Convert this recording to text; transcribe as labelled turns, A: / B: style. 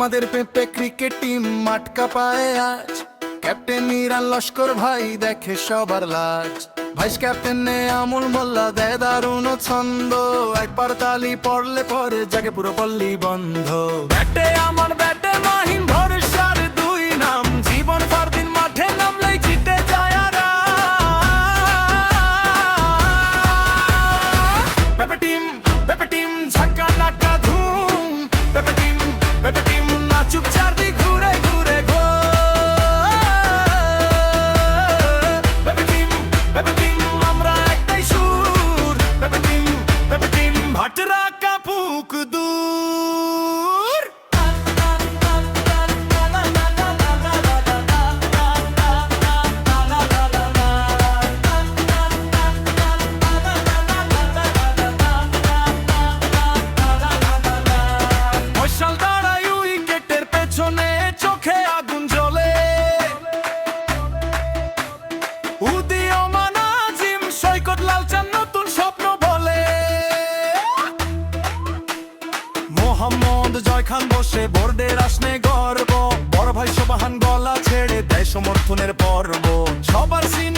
A: আমাদের পেপে cricket team মাঠ কাঁপায় আজ। ক্যাপ্টেন ইরান লস্কর ভাই দেখে সবার লাজ। ভাইস ক্যাপ্টেনে আমুল মোল্লা দেয় দারুণ ছন্দ। একবার তালি পড়লে পরে জাগে পুরো পল্লী বন্ধ। ব্যাটে আমার ব্যাটে মাহিন ভরসার দুই নাম। জীবন পরদিন মাঠে নামলেই জিতে যায় আরা। পেপে টিম ঝাঁকা নাকা ধুম। পেপে টিম নাচুক চারদিক ঘুরে ঘুরে ঘো। পেপে টিম আমরা একটাই সুর। পেপে টিম ভাটরা কাপুক দূর। মশাল দাঁড়ায় উইকেটের পেছনে, চোখে আগুন জ্বলে। উদীয়মান আজিম সৈকত লালচান নতুন স্বপ্ন বলে। মোহাম্মদ জয় খান বসে বোর্ডের আসনে গর্ব। বড় ভাই সোবাহান গলা ছেড়ে দেয় সমর্থনের পর্ব। সবার সিন